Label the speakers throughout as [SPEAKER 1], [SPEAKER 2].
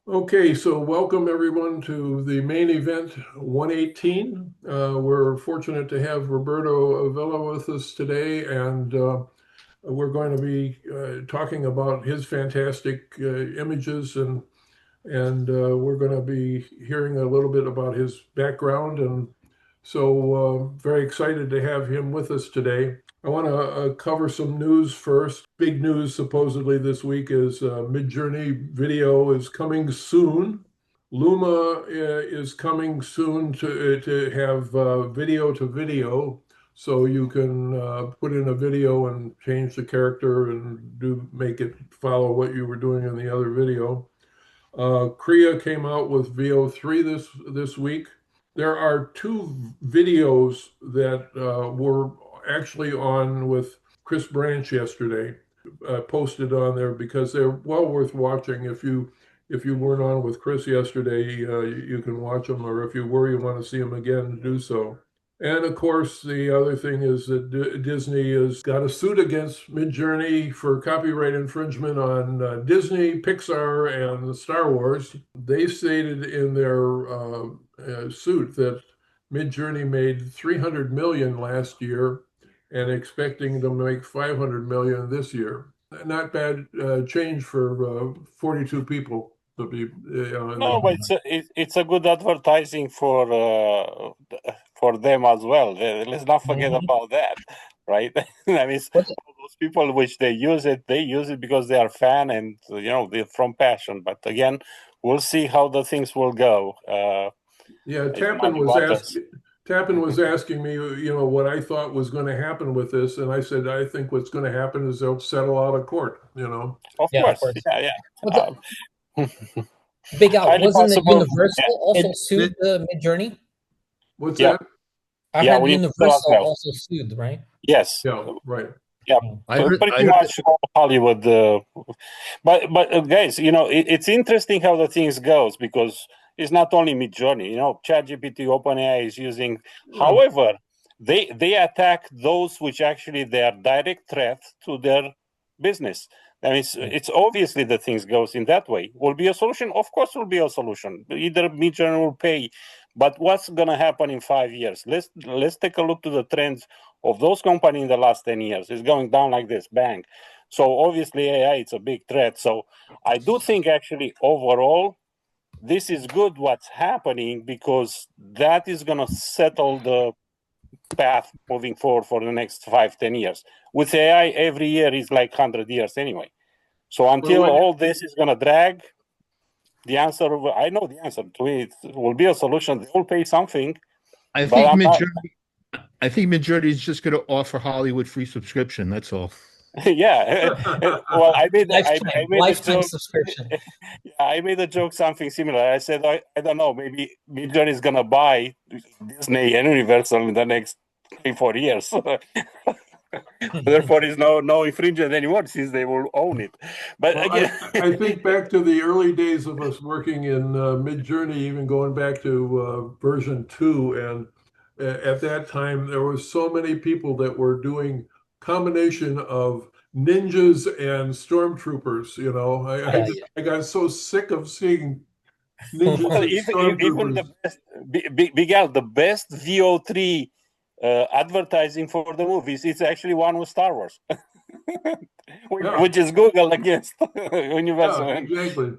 [SPEAKER 1] Okay, so welcome everyone to the main event 118. We're fortunate to have Roberto Avila with us today, and we're going to be talking about his fantastic images, and we're going to be hearing a little bit about his background. And so, very excited to have him with us today. I want to cover some news first. Big news supposedly this week is Midjourney video is coming soon. Luma is coming soon to have video to video, so you can put in a video and change the character and do make it follow what you were doing in the other video. Korea came out with VO3 this week. There are two videos that were actually on with Chris Branch yesterday, posted on there because they're well worth watching. If you weren't on with Chris yesterday, you can watch them, or if you were, you want to see them again, do so. And of course, the other thing is that Disney has got a suit against Midjourney for copyright infringement on Disney, Pixar, and Star Wars. They stated in their suit that Midjourney made 300 million last year and expecting to make 500 million this year. Not bad change for 42 people to be.
[SPEAKER 2] No, but it's a good advertising for them as well. Let's not forget about that, right? I mean, those people which they use it because they are fan and they're from passion. But again, we'll see how the things will go.
[SPEAKER 1] Yeah,
[SPEAKER 2] It's
[SPEAKER 1] Tappan was asking me, what I thought was going to happen with this, and I said I think what's going to happen is they'll settle out of court.
[SPEAKER 2] Of
[SPEAKER 3] Yeah, of
[SPEAKER 2] course,
[SPEAKER 3] course.
[SPEAKER 2] yeah.
[SPEAKER 3] Big Al,
[SPEAKER 2] Highly
[SPEAKER 3] wasn't it
[SPEAKER 2] possible.
[SPEAKER 3] Universal also sued the Midjourney?
[SPEAKER 1] What's
[SPEAKER 2] Yeah.
[SPEAKER 1] that?
[SPEAKER 3] I
[SPEAKER 2] Yeah,
[SPEAKER 3] heard
[SPEAKER 2] we
[SPEAKER 3] Universal
[SPEAKER 2] well.
[SPEAKER 3] also sued, right?
[SPEAKER 2] Yes.
[SPEAKER 1] Yeah, right.
[SPEAKER 2] Yeah,
[SPEAKER 4] I heard
[SPEAKER 2] pretty much all Hollywood. But guys, it's interesting how the things goes because it's not only Midjourney. ChatGPT, OpenAI is using. However, they attack those which actually they are direct threat to their business. I mean, it's obviously the things goes in that way. Will be a solution? Of course, will be a solution. Either Midjourney will pay, but what's going to happen in 5 years? Let's take a look to the trends of those companies in the last 10 years. It's going down like this, bang. So obviously AI, it's a big threat. So I do think actually overall, this is good what's happening because that is going to settle the path moving forward for the next 5-10 years. With AI, every year is like 100 years anyway. So until all this is going to drag, the answer, I know the answer to it will be a solution. They will pay something.
[SPEAKER 4] I think Midjourney is just going to offer Hollywood free subscription. That's all.
[SPEAKER 2] Yeah. Well, I made
[SPEAKER 3] lifetime subscription.
[SPEAKER 2] I made a joke, something similar. I said, I don't know, maybe Midjourney is going to buy Disney and Universal in the next 3-4 years. Therefore, is no infringement anymore since they will own it. But again,
[SPEAKER 1] I think back to the early days of us working in Midjourney, even going back to version 2, and at that time there were so many people that were doing combination of ninjas and stormtroopers. I got so sick of seeing ninjas and stormtroopers.
[SPEAKER 2] Even the best, Big Al, the best VO3 advertising for the movies, it's actually one with Star Wars, which is Google against Universal.
[SPEAKER 1] Yeah, exactly.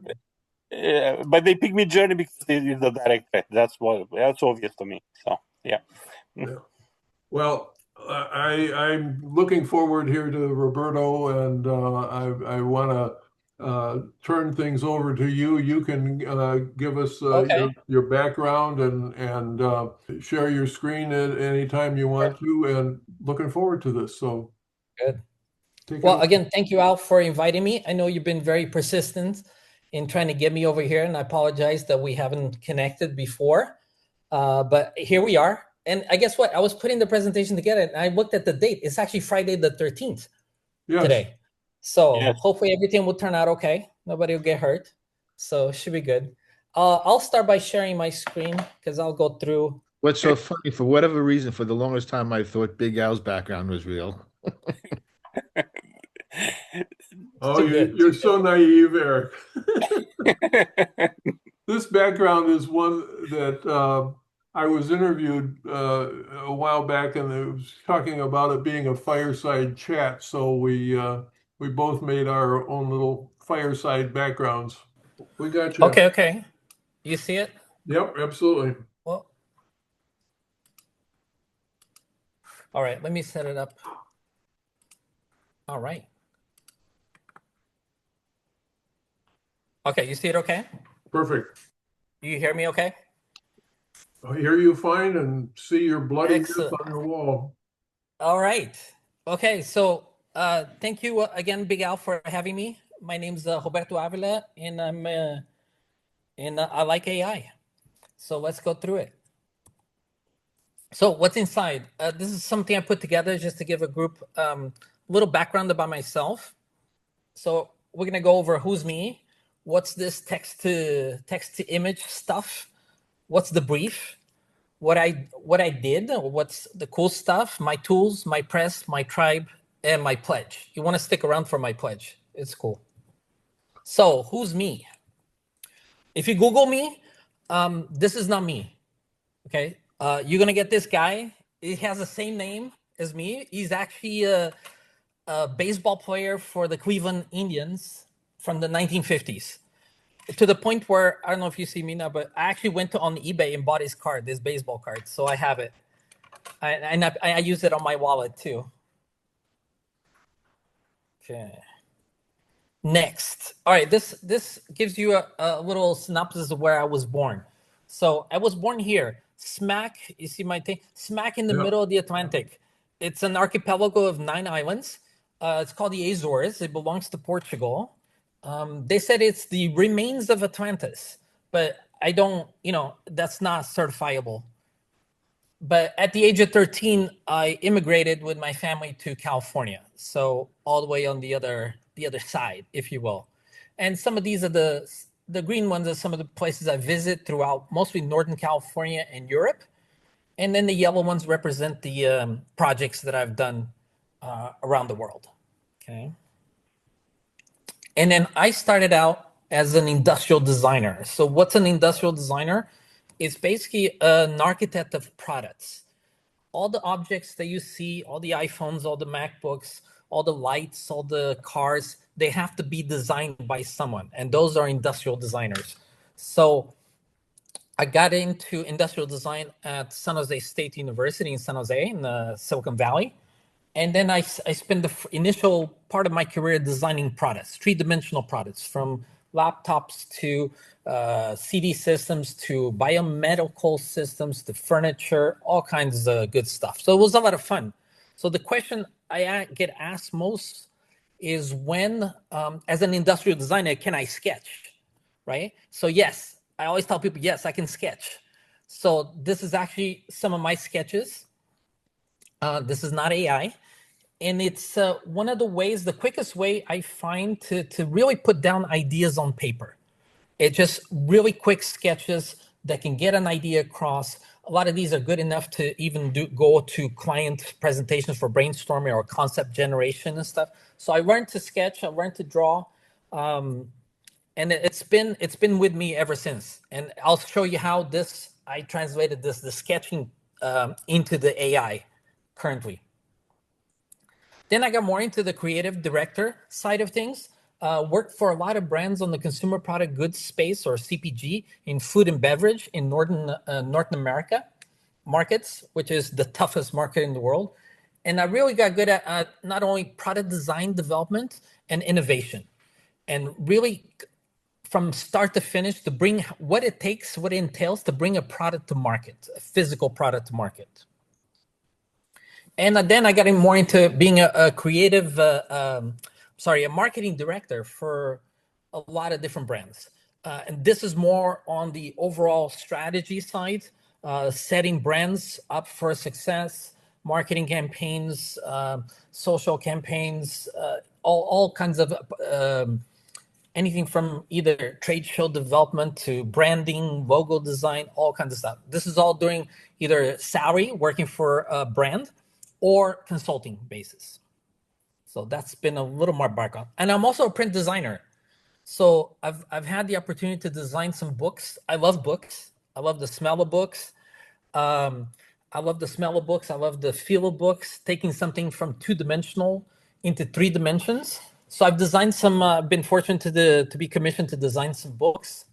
[SPEAKER 2] But they pick Midjourney because it's the direct threat. That's obvious to me. So yeah.
[SPEAKER 1] Well, I'm looking forward here to Roberto, and I want to turn things over to you. You can give us your background and share your screen at any time you want to, and looking forward to this. So
[SPEAKER 3] good. Well, again, thank you, Al, for inviting me. I know you've been very persistent in trying to get me over here, and I apologize that we haven't connected before, but here we are. And I guess what? I was putting the presentation together, and I looked at the date. It's actually Friday the 13th today. So hopefully everything will turn out okay. Nobody will get hurt. So it should be good. I'll start by sharing my screen because I'll go through.
[SPEAKER 4] What's so funny, for whatever reason, for the longest time, I thought Big Al's background was real.
[SPEAKER 1] Oh, you're so naive, Eric. this background is one that I was interviewed a while back, and it was talking about it being a fireside chat. So we both made our own little fireside backgrounds. We got you.
[SPEAKER 3] Okay. You see it?
[SPEAKER 1] Yep, absolutely.
[SPEAKER 3] Well, all right. Let me set it up. All right. Okay, you see it okay?
[SPEAKER 1] Perfect.
[SPEAKER 3] You hear me okay?
[SPEAKER 1] I hear you fine and see your bloody mess
[SPEAKER 3] Excellent.
[SPEAKER 1] on your wall.
[SPEAKER 3] All right. Okay, so thank you again, Big Al, for having me. My name's Roberto Avila, and I like AI. So let's go through it. So what's inside? This is something I put together just to give a group a little background about myself. So we're gonna go over who's me, what's this text to image stuff, what's the brief, what I did, what's the cool stuff, my tools, my press, my tribe, and my pledge. You want to stick around for my pledge. It's cool. So who's me? If you Google me, this is not me. Okay. You're going to get this guy. He has the same name as me. He's actually a baseball player for the Cleveland Indians from the 1950s. To the point where, I don't know if you see me now, but I actually went on eBay and bought his card, this baseball card. So I have it. I use it on my wallet too. Okay. Next. All right, this gives you a little synopsis of where I was born. So I was born here, smack, you see my thing, smack in the middle of the Atlantic. It's an archipelago of 9 islands. It's called the Azores. It belongs to Portugal. They said it's the remains of Atlantis, but I don't, that's not certifiable. But at the age of 13, I immigrated with my family to California. So all the way on the other side, if you will. And some of these are the green ones are some of the places I visit throughout, mostly Northern California and Europe. And then the yellow ones represent the projects that I've done around the world. Okay. And then I started out as an industrial designer. So what's an industrial designer? It's basically an architect of products. All the objects that you see, all the iPhones, all the MacBooks, all the lights, all the cars, they have to be designed by someone. And those are industrial designers. So I got into industrial design at San Jose State University in San Jose in the Silicon Valley. And then I spent the initial part of my career designing products, three-dimensional products, from laptops to CD systems to biomedical systems to furniture, all kinds of good stuff. So it was a lot of fun. So the question I get asked most is when, as an industrial designer, can I sketch, right? So yes, I always tell people, yes, I can sketch. So this is actually some of my sketches. This is not AI. And it's one of the ways, the quickest way I find to really put down ideas on paper. It's just really quick sketches that can get an idea across. A lot of these are good enough to even go to client presentations for brainstorming or concept generation and stuff. So I learned to sketch, I learned to draw, and it's been with me ever since. And I'll show you how I translated the sketching into the AI currently. Then I got more into the creative director side of things. Worked for a lot of brands on the consumer product goods space, or CPG, in food and beverage in North America markets, which is the toughest market in the world. And I really got good at not only product design development and innovation, and really from start to finish to bring what it takes, what it entails to bring a product to market, a physical product to market. And then I got more into being a creative, a marketing director for a lot of different brands. And this is more on the overall strategy side, setting brands up for success, marketing campaigns, social campaigns, all kinds of anything from either trade show development to branding, logo design, all kinds of stuff. This is all doing either salary, working for a brand, or consulting basis. So that's been a little more background. And I'm also a print designer. So I've had the opportunity to design some books. I love books. I love the smell of books. Um, I love the smell of books. I love the feel of books, taking something from 2-dimensional into 3 dimensions. So I've designed some, been fortunate to be commissioned to design some books.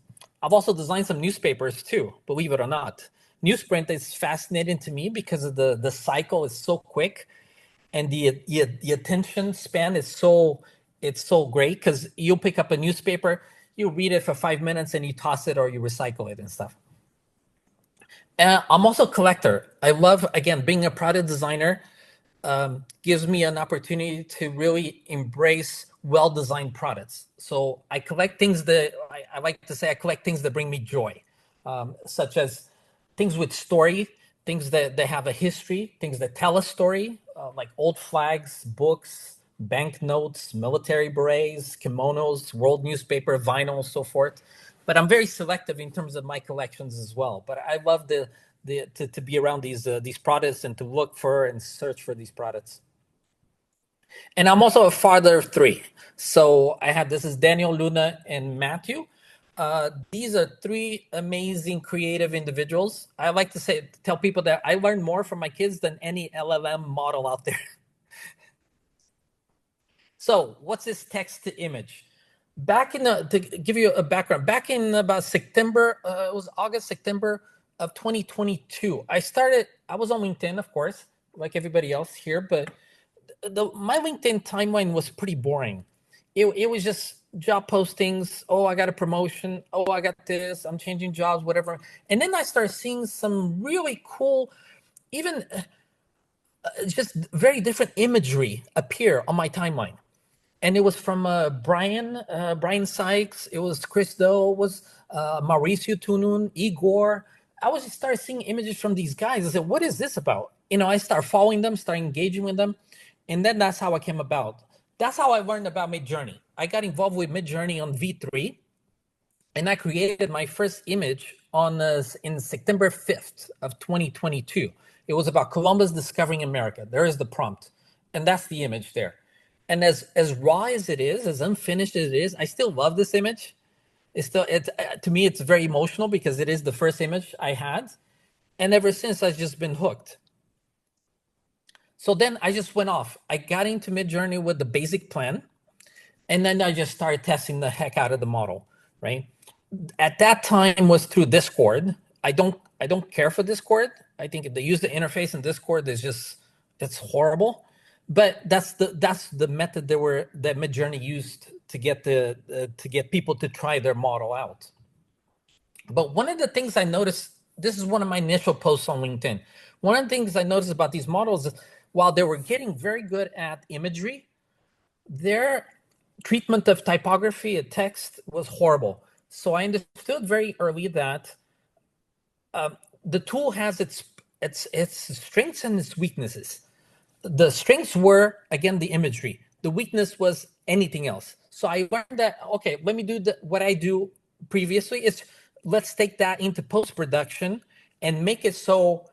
[SPEAKER 3] I've also designed some newspapers too, believe it or not. Newsprint is fascinating to me because of the cycle is so quick, and the attention span is so great, because you'll pick up a newspaper, you read it for 5 minutes, and you toss it or you recycle it and stuff. I'm also a collector. I love, again, being a product designer gives me an opportunity to really embrace well-designed products. So I collect things that I like to say I collect things that bring me joy, such as things with story, things that have a history, things that tell a story, like old flags, books, banknotes, military berets, kimonos, world newspaper, vinyl, so forth. But I'm very selective in terms of my collections as well. But I love to be around these products and to look for and search for these products. And I'm also a father of 3. So this is Daniel, Luna, and Matthew. These are 3 amazing creative individuals. I like to tell people that I learn more from my kids than any LLM model out there. So what's this text to image? To give you a background, back in about September, it was August, September of 2022. I was on LinkedIn, of course, like everybody else here, but my LinkedIn timeline was pretty boring. It was just job postings. Oh, I got a promotion. Oh, I got this. I'm changing jobs, whatever. And then I started seeing some really cool, even just very different imagery appear on my timeline. And it was from Brian Sykes. It was Chris Doe. It was Mauricio Tunun, Igor. I was just started seeing images from these guys. I said, "What is this about?" I started following them, started engaging with them, and then that's how I came about. That's how I learned about Midjourney. I got involved with Midjourney on V3, and I created my first image in September 5th of 2022. It was about Columbus discovering America. There is the prompt, and that's the image there. And as raw as it is, as unfinished as it is, I still love this image. To me, it's very emotional because it is the first image I had. And ever since, I've just been hooked. So then I just went off. I got into Midjourney with the basic plan. And then I just started testing the heck out of the model, right? At that time was through Discord. I don't care for Discord. I think if they use the interface in Discord, it's horrible. But that's the method that Midjourney used to get people to try their model out. But one of the things I noticed, this is one of my initial posts on LinkedIn. One of the things I noticed about these models is while they were getting very good at imagery, their treatment of typography and text was horrible. So I understood very early that the tool has its strengths and its weaknesses. The strengths were, again, the imagery. The weakness was anything else. So I learned that, okay, let me do what I do previously is let's take that into post-production and make it so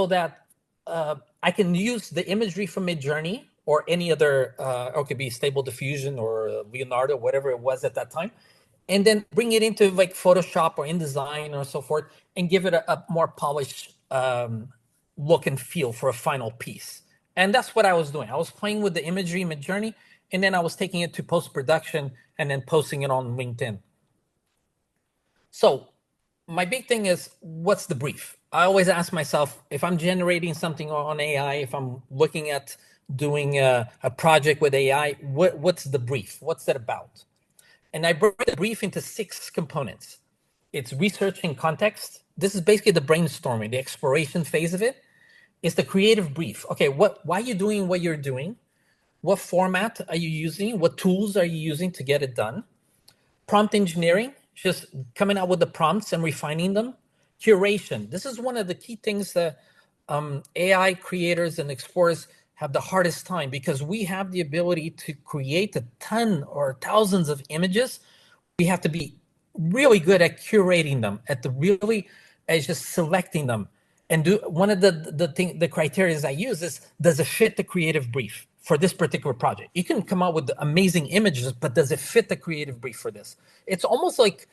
[SPEAKER 3] that I can use the imagery from Midjourney or any other, or it could be Stable Diffusion or Leonardo, whatever it was at that time, and then bring it into like Photoshop or InDesign or so forth, and give it a more polished look and feel for a final piece. And that's what I was doing. I was playing with the imagery in Midjourney, and then I was taking it to post-production and then posting it on LinkedIn. So my big thing is, what's the brief? I always ask myself, if I'm generating something on AI, if I'm looking at doing a project with AI, what's the brief? What's that about? And I break the brief into 6 components. It's research and context. This is basically the brainstorming, the exploration phase of it. It's the creative brief. Okay, why are you doing what you're doing? What format are you using? What tools are you using to get it done? Prompt engineering, just coming out with the prompts and refining them. Curation. This is one of the key things that AI creators and explorers have the hardest time, because we have the ability to create a ton or thousands of images. We have to be really good at curating them, at just selecting them. And one of the criteria I use is, does it fit the creative brief? for this particular project. You can come out with amazing images, but does it fit the creative brief for this? It's almost like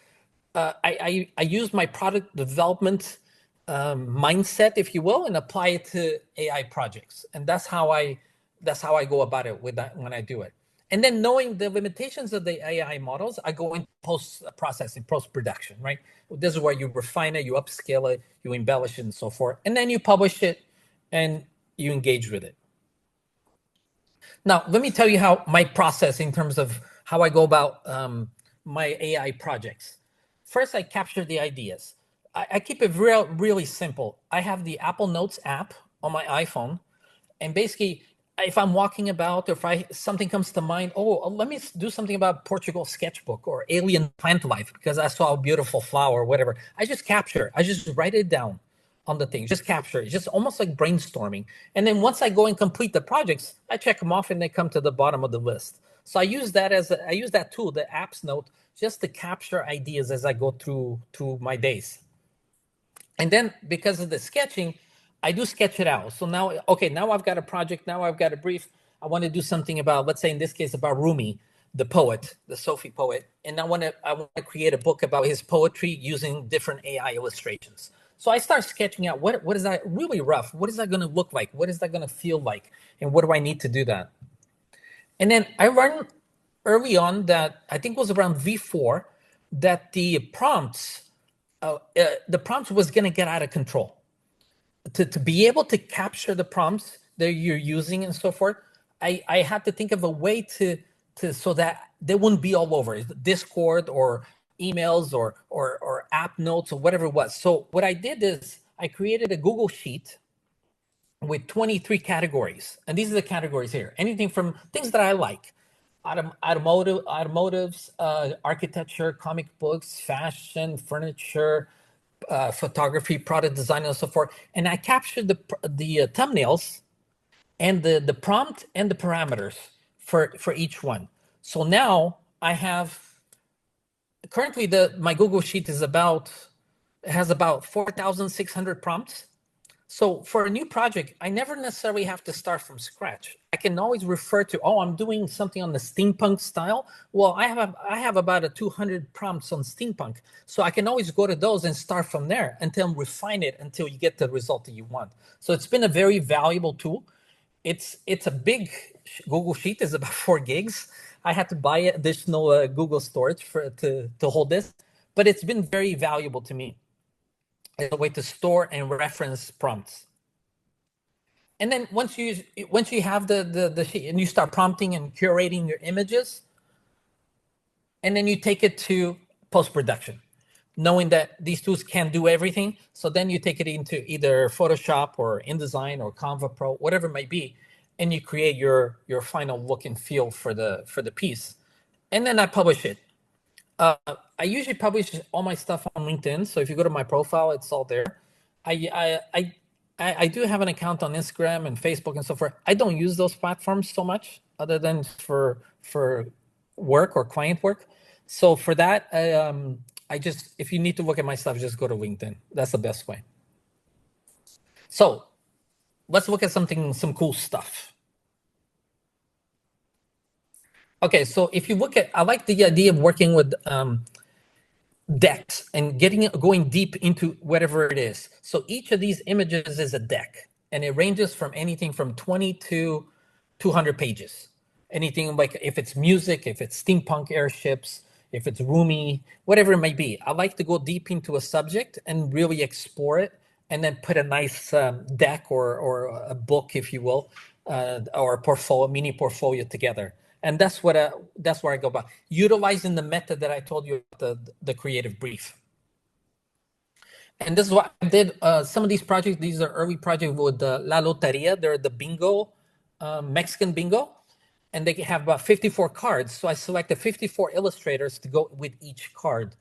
[SPEAKER 3] I use my product development mindset, if you will, and apply it to AI projects. And that's how I go about it with that when I do it. And then knowing the limitations of the AI models, I go into post-processing, post-production, right? This is where you refine it, you upscale it, you embellish it, and so forth. And then you publish it and you engage with it. Now, let me tell you how my process in terms of how I go about my AI projects. First, I capture the ideas. I keep it really simple. I have the Apple Notes app on my iPhone, and basically, if I'm walking about or if something comes to mind, let me do something about Portugal sketchbook or alien plant life because I saw a beautiful flower or whatever. I just capture. I just write it down on the thing. Just capture it. Just almost like brainstorming. And then once I go and complete the projects, I check them off and they come to the bottom of the list. So I use that tool, the apps note, just to capture ideas as I go through my days. And then because of the sketching, I do sketch it out. So now I've got a project. Now I've got a brief. I want to do something about, let's say in this case, about Rumi, the poet, the Sufi poet. And I want to create a book about his poetry using different AI illustrations. So I start sketching out what is that really rough? What is that going to look like? What is that going to feel like? And what do I need to do that? And then I learned early on that I think it was around V4 that the prompts was going to get out of control. To be able to capture the prompts that you're using and so forth, I had to think of a way to so that they wouldn't be all over Discord or emails or app notes or whatever it was. So what I did is I created a Google Sheet with 23 categories. And these are the categories here. Anything from things that I like, automotives, architecture, comic books, fashion, furniture, photography, product design, and so forth. And I captured the thumbnails and the prompt and the parameters for each one. So now I have currently my Google Sheet has about 4,600 prompts. So for a new project, I never necessarily have to start from scratch. I can always refer to, I'm doing something on the steampunk style. Well, I have about 200 prompts on steampunk. So I can always go to those and start from there until refine it until you get the result that you want. So it's been a very valuable tool. It's a big Google Sheet. It's about 4 gigs. I had to buy additional Google storage to hold this, but it's been very valuable to me as a way to store and reference prompts. And then once you have the sheet and you start prompting and curating your images, and then you take it to post-production, knowing that these tools can't do everything. So then you take it into either Photoshop or InDesign or Canva Pro, whatever it might be, and you create your final look and feel for the piece. And then I publish it. I usually publish all my stuff on LinkedIn. So if you go to my profile, it's all there. I do have an account on Instagram and Facebook and so forth. I don't use those platforms so much other than for work or client work. So for that, if you need to look at my stuff, just go to LinkedIn. That's the best way. So let's look at some cool stuff. Okay, so if you look at, I like the idea of working with decks and going deep into whatever it is. So each of these images is a deck, and it ranges from anything from 20 to 200 pages. Anything like if it's music, if it's steampunk airships, if it's Rumi, whatever it may be. I like to go deep into a subject and really explore it, and then put a nice deck or a book, if you will, or a mini portfolio together. And that's where I go about utilizing the method that I told you about, the creative brief. And this is what I did. Some of these projects, these are early projects with La Loteria. They're the bingo, Mexican bingo. And they have about 54 cards. So I selected 54 illustrators to go with each card.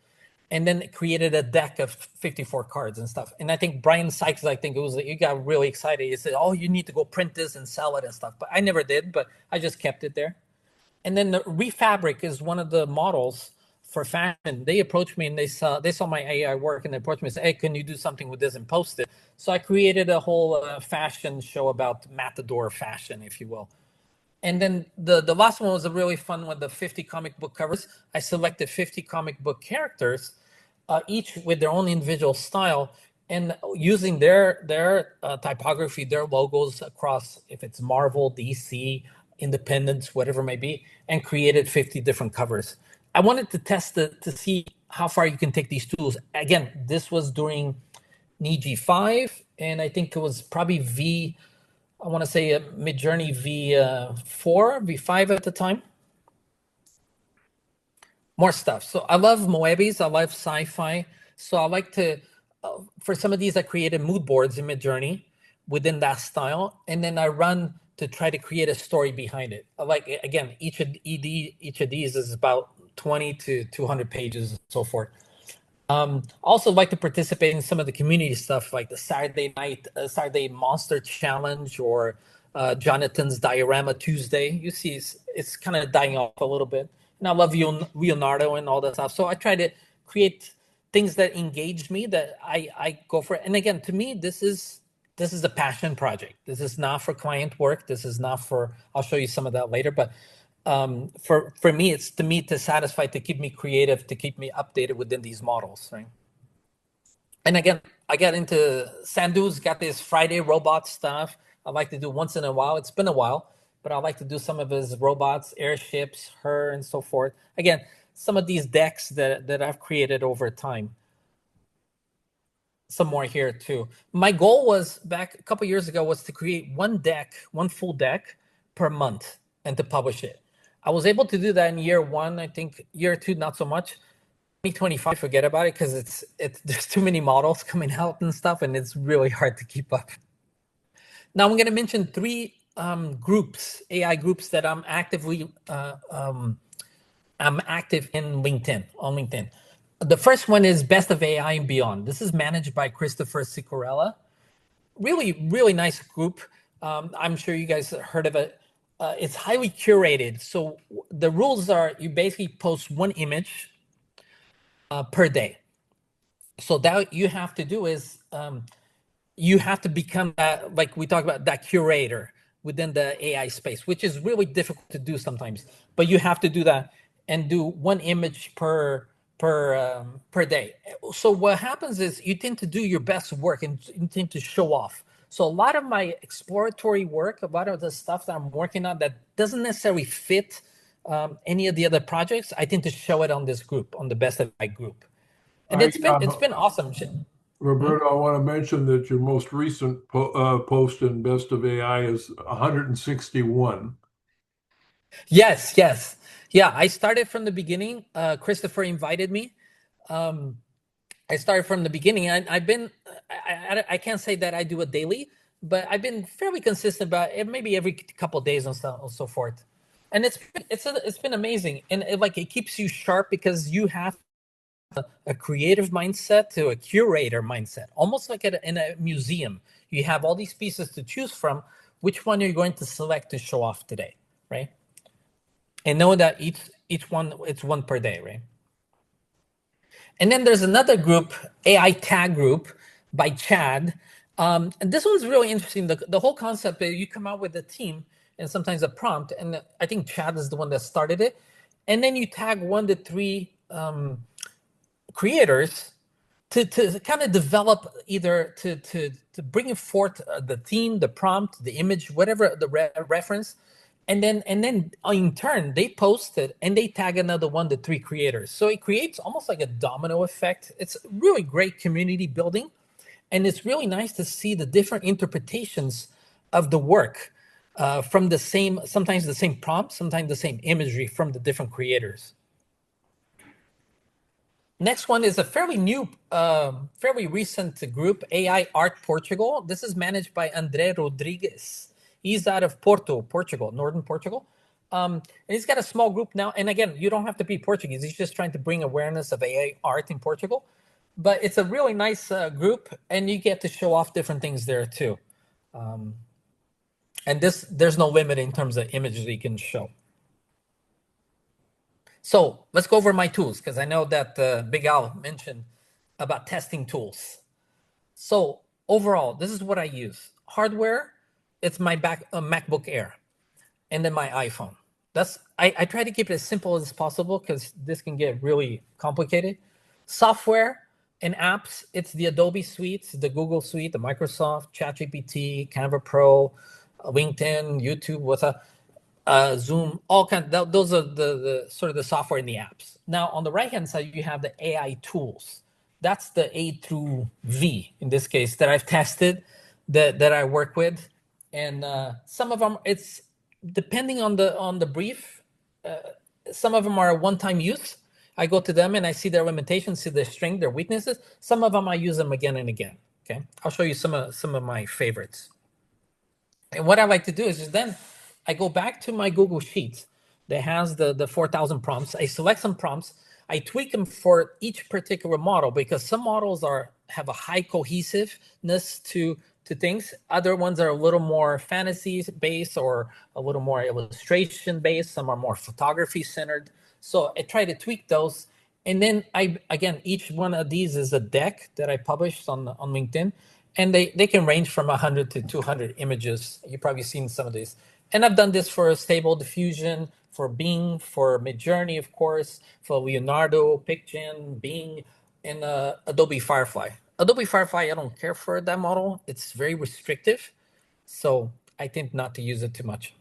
[SPEAKER 3] And then created a deck of 54 cards and stuff. And I think Brian Sykes, he got really excited. He said, you need to go print this and sell it and stuff. But I never did, but I just kept it there. And then the Refabric is one of the models for fashion. They approached me and they saw my AI work and they approached me and said, hey, can you do something with this and post it? So I created a whole fashion show about Matador fashion, if you will. And then the last one was a really fun one, the 50 comic book covers. I selected 50 comic book characters, each with their own individual style, and using their typography, their logos across, if it's Marvel, DC, Independence, whatever it may be, and created 50 different covers. I wanted to test to see how far you can take these tools. Again, this was during Niji 5, and I think it was probably I want to say Midjourney V4, V5 at the time. More stuff. So I love Moebis. I love sci-fi. So I like to, for some of these, I created mood boards in Midjourney within that style, and then I run to try to create a story behind it. I like, again, each of these is about 20 to 200 pages and so forth. Also like to participate in some of the community stuff like the Saturday Monster Challenge or Jonathan's Diorama Tuesday. You see, it's kind of dying off a little bit. And I love Leonardo and all that stuff. So I try to create things that engage me, that I go for it. And again, to me, this is a passion project. This is not for client work. This is not for, I'll show you some of that later, but for me, it's to satisfy, to keep me creative, to keep me updated within these models, right? And again, I got into Sandu's got this Friday robot stuff. I like to do once in a while. It's been a while, but I like to do some of his robots, airships, her, and so forth. Again, some of these decks that I've created over time. Some more here too. My goal was back a couple years ago was to create one full deck per month and to publish it. I was able to do that in year one. I think year two, not so much. 2025, forget about it because there's too many models coming out and stuff, and it's really hard to keep up. Now I'm going to mention three groups, AI groups that I'm active in LinkedIn, on LinkedIn. The first one is Best of AI and Beyond. This is managed by Christopher Sicorella. Really, really nice group. I'm sure you guys heard of it. It's highly curated. So the rules are you basically post one image per day. So that you have to do is you have to become that, like we talked about, that curator within the AI space, which is really difficult to do sometimes. But you have to do that and do one image per day. So what happens is you tend to do your best work and you tend to show off. So a lot of my exploratory work, a lot of the stuff that I'm working on that doesn't necessarily fit any of the other projects, I tend to show it on this group, on the Best of AI group. And it's been awesome.
[SPEAKER 1] Roberto, I want to mention that your most recent post in Best of AI is 161.
[SPEAKER 3] Yes, yes. Yeah, I started from the beginning. Christopher invited me. I started from the beginning. I've been, I can't say that I do it daily, but I've been fairly consistent about it, maybe every couple of days and so forth. And it's been amazing. And it keeps you sharp because you have a creative mindset to a curator mindset, almost like in a museum. You have all these pieces to choose from. Which one are you going to select to show off today, right? And know that each one, it's one per day, right? And then there's another group, AI Tag Group by Chad. And this one's really interesting. The whole concept is you come out with a team and sometimes a prompt, and I think Chad is the one that started it. And then you tag 1 to 3 creators to kind of develop either to bring forth the theme, the prompt, the image, whatever the reference, and then in turn they post it and they tag another 1 to 3 creators. So it creates almost like a domino effect. It's really great community building, and it's really nice to see the different interpretations of the work from sometimes the same prompt, sometimes the same imagery from the different creators. Next one is a fairly new, fairly recent group, AI Art Portugal. This is managed by André Rodrigues. He's out of Porto, Portugal, northern Portugal. And he's got a small group now. And again, you don't have to be Portuguese. He's just trying to bring awareness of AI art in Portugal. But it's a really nice group, and you get to show off different things there too. And there's no limit in terms of images you can show. So let's go over my tools, because I know that Big Al mentioned about testing tools. So overall, this is what I use. Hardware, it's my MacBook Air. and then my iPhone. I try to keep it as simple as possible because this can get really complicated. Software and apps, it's the Adobe suites, the Google suite, the Microsoft, ChatGPT, Canva Pro, LinkedIn, YouTube, Zoom, all kind. Those are the sort of the software in the apps. Now on the right hand side, you have the AI tools. That's the A through V in this case that I've tested, that I work with, and some of them it's depending on the brief. Some of them are one-time use. I go to them and I see their limitations, see their strength, their weaknesses. Some of them I use them again and again. Okay, I'll show you some of my favorites. And what I like to do is just then I go back to my Google Sheets that has the 4,000 prompts. I select some prompts. I tweak them for each particular model because some models have a high cohesiveness to things. Other ones are a little more fantasy based or a little more illustration based. Some are more photography centered. So I try to tweak those. And then again, each one of these is a deck that I published on LinkedIn. And they can range from 100 to 200 images. You've probably seen some of these. And I've done this for Stable Diffusion, for Bing, for Midjourney, of course, for Leonardo, PicGen, Bing, and Adobe Firefly. Adobe Firefly, I don't care for that model. It's very restrictive. So I tend not to use it too much.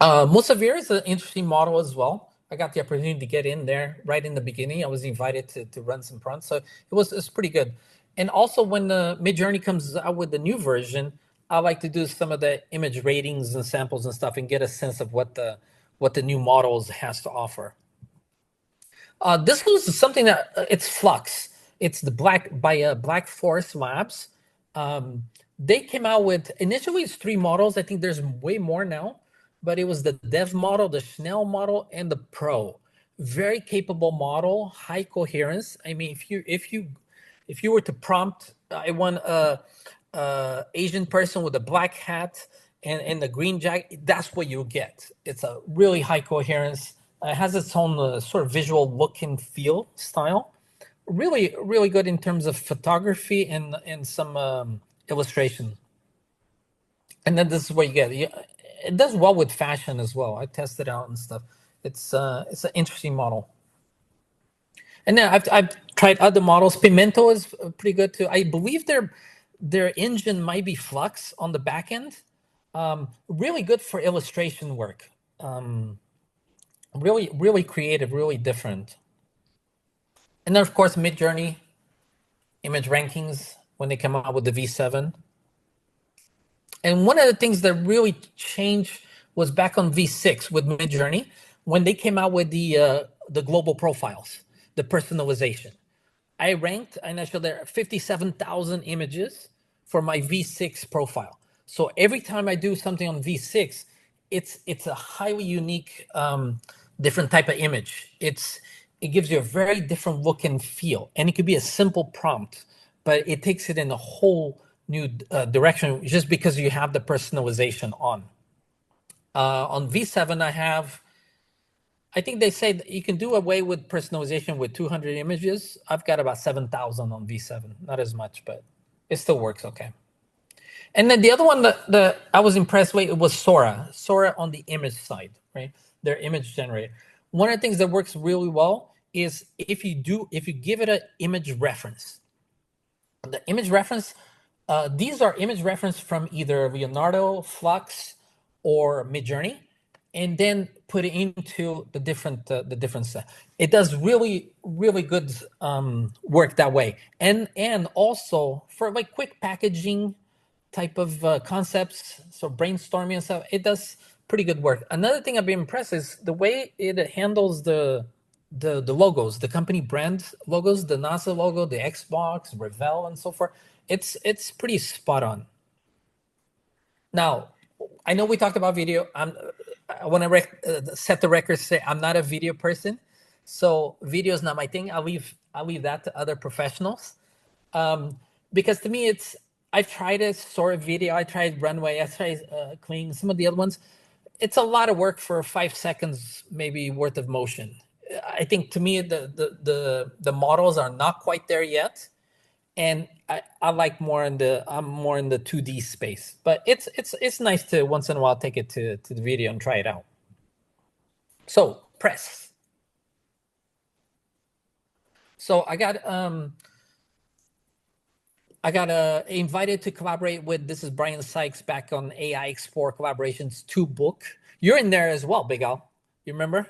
[SPEAKER 3] Musavir is an interesting model as well. I got the opportunity to get in there right in the beginning. I was invited to run some prompts. So it's pretty good. And also when the Midjourney comes out with the new version, I like to do some of the image ratings and samples and stuff and get a sense of what the new models has to offer. This was something that it's Flux. It's the Black Forest Labs. They came out with initially it's 3 models. I think there's way more now, but it was the Dev model, the Schnell model, and the Pro. Very capable model, high coherence. I mean, if you were to prompt, I want a Asian person with a black hat and the green jacket, that's what you get. It's a really high coherence. It has its own sort of visual look and feel style. Really, really good in terms of photography and some illustration. And then this is what you get. It does well with fashion as well. I tested it out and stuff. It's an interesting model. And then I've tried other models. Pimento is pretty good too. I believe their engine might be Flux on the back end. Really good for illustration work. Really, really creative, really different. And then of course Midjourney, image rankings when they come out with the V7. And one of the things that really changed was back on V6 with Midjourney when they came out with the global profiles, the personalization. I ranked and I showed there 57,000 images for my V6 profile. So every time I do something on V6, it's a highly unique, different type of image. It gives you a very different look and feel, and it could be a simple prompt, but it takes it in a whole new direction just because you have the personalization on. On V7, I think they say that you can do away with personalization with 200 images. I've got about 7,000 on V7, not as much, but it still works okay. And then the other one that I was impressed with, it was Sora on the image side, right? Their image generator. One of the things that works really well is if you give it an image reference. The image reference, these are image reference from either Leonardo, Flux, or Midjourney, and then put it into the different set. It does really, really good work that way. And also for like quick packaging type of concepts, so brainstorming and stuff, it does pretty good work. Another thing I've been impressed is the way it handles the logos, the company brand logos, the NASA logo, the Xbox, Revell, and so forth. It's pretty spot on. Now, I know we talked about video. I want to set the record. Say I'm not a video person, so video is not my thing. I'll leave that to other professionals, because to me I've tried a sort of video. I tried Runway. I tried Kling. Some of the other ones. It's a lot of work for 5 seconds, maybe worth of motion. I think to me the models are not quite there yet, and I like I'm more in the 2D space, but it's nice to once in a while take it to the video and try it out. So press. So I got invited to collaborate with, this is Brian Sykes back on AI Explore Collaborations 2 book. You're in there as well, Big Al. You remember?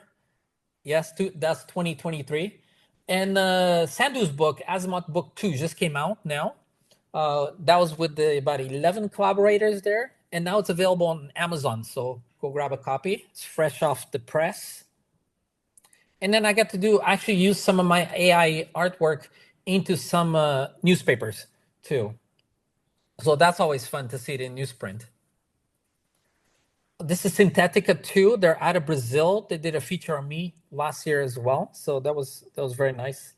[SPEAKER 3] Yes, that's 2023. And Sandhu's book, Azimuth Book 2, just came out now. That was with about 11 collaborators there. And now it's available on Amazon. So go grab a copy. It's fresh off the press. And then I got to actually use some of my AI artwork into some newspapers too. So that's always fun to see it in newsprint. This is Synthetica 2. They're out of Brazil. They did a feature on me last year as well. So that was very nice.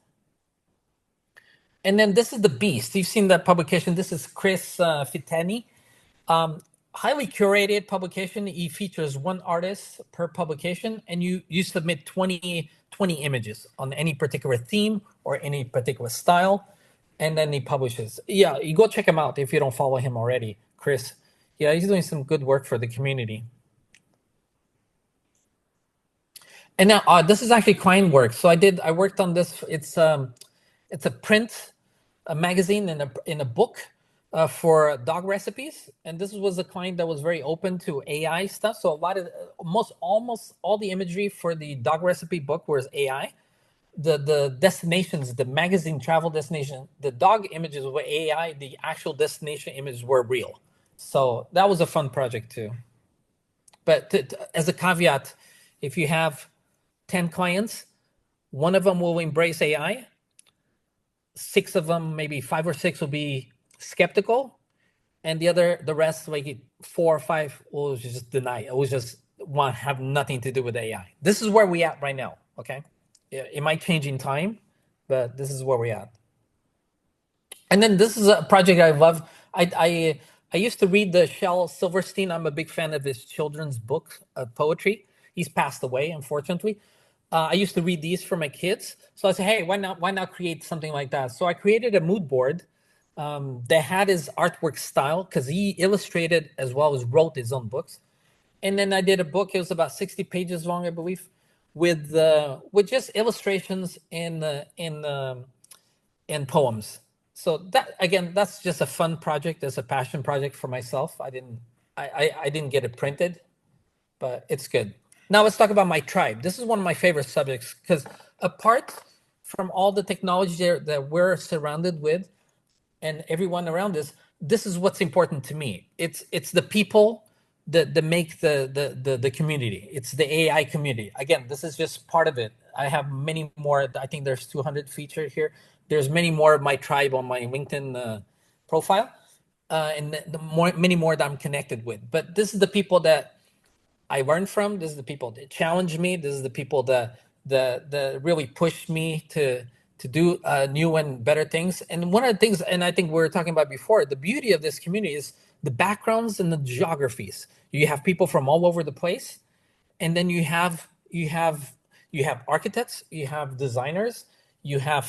[SPEAKER 3] And then this is The Beast. You've seen that publication. This is Chris Fitani. Highly curated publication. He features one artist per publication, and you submit 20 images on any particular theme or any particular style, and then he publishes. Yeah, you go check him out if you don't follow him already, Chris. Yeah, he's doing some good work for the community. And now this is actually client work. So I worked on this. It's a print, a magazine in a book for dog recipes. And this was a client that was very open to AI stuff. So a lot of almost all the imagery for the dog recipe book was AI. The destinations, the magazine travel destination, the dog images were AI. The actual destination images were real. So that was a fun project too. But as a caveat, if you have 10 clients, one of them will embrace AI. 6 of them, maybe 5 or 6 will be skeptical. And the rest, like 4 or 5 will just deny. It will just want to have nothing to do with AI. This is where we at right now, okay? It might change in time, but this is where we at. And then this is a project I love. I used to read the Shel Silverstein. I'm a big fan of his children's book of poetry. He's passed away, unfortunately. I used to read these for my kids. So I said, hey, why not create something like that? So I created a mood board that had his artwork style, because he illustrated as well as wrote his own books. And then I did a book. It was about 60 pages long, I believe, with just illustrations and poems. So that, again, that's just a fun project. It's a passion project for myself. I didn't get it printed, but it's good. Now let's talk about my tribe. This is one of my favorite subjects, because apart from all the technology that we're surrounded with and everyone around us, this is what's important to me. It's the people that make the community. It's the AI community. Again, this is just part of it. I have many more. I think there's 200 featured here. There's many more of my tribe on my LinkedIn profile, and many more that I'm connected with. But this is the people that I learned from. This is the people that challenge me. This is the people that really push me to do new and better things. And one of the things, and I think we were talking about before, the beauty of this community is the backgrounds and the geographies. You have people from all over the place, and then you have architects, you have designers, you have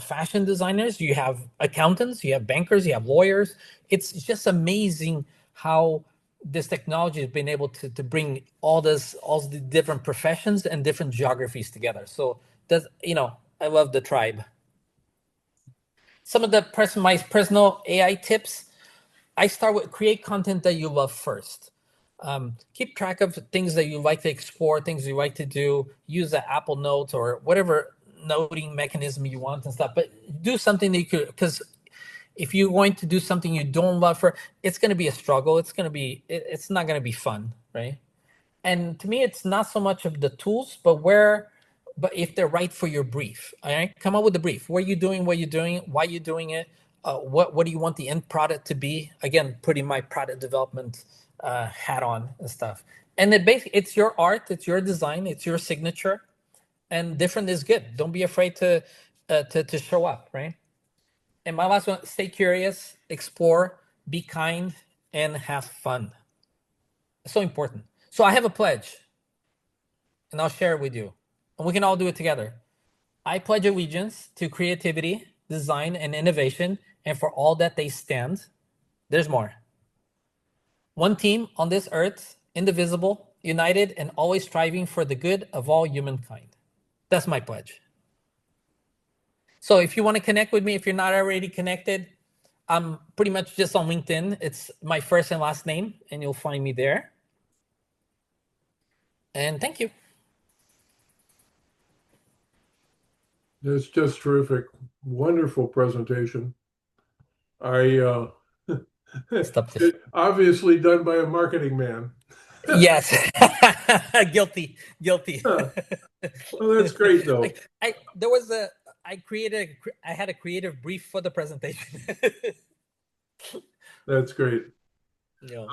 [SPEAKER 3] fashion designers, you have accountants, you have bankers, you have lawyers. It's just amazing how this technology has been able to bring all the different professions and different geographies together. So that's, I love the tribe. Some of my personal AI tips. I start with create content that you love first. Keep track of things that you like to explore, things you like to do. Use the Apple Notes or whatever noting mechanism you want and stuff. But do something that you could, because if you're going to do something you don't love, it's going to be a struggle. It's not going to be fun, right? And to me, it's not so much of the tools, but if they're right for your brief. All right, come up with the brief. What are you doing? What are you doing? Why are you doing it? What do you want the end product to be? Again, putting my product development hat on and stuff. And it's your art, it's your design, it's your signature, and different is good. Don't be afraid to show up, right? And my last one: stay curious, explore, be kind, and have fun. It's so important. So I have a pledge, and I'll share it with you, and we can all do it together. I pledge allegiance to creativity, design, and innovation, and for all that they stand, there's more. One team on this earth, indivisible, united, and always striving for the good of all humankind. That's my pledge. So if you want to connect with me, if you're not already connected, I'm pretty much just on LinkedIn. It's my first and last name, and you'll find me there. And thank you.
[SPEAKER 1] It's just terrific. Wonderful presentation. Obviously done by a marketing man.
[SPEAKER 3] Yes. Guilty.
[SPEAKER 1] Well, that's great though.
[SPEAKER 3] I had a creative brief for the presentation.
[SPEAKER 1] That's great.
[SPEAKER 3] Yeah.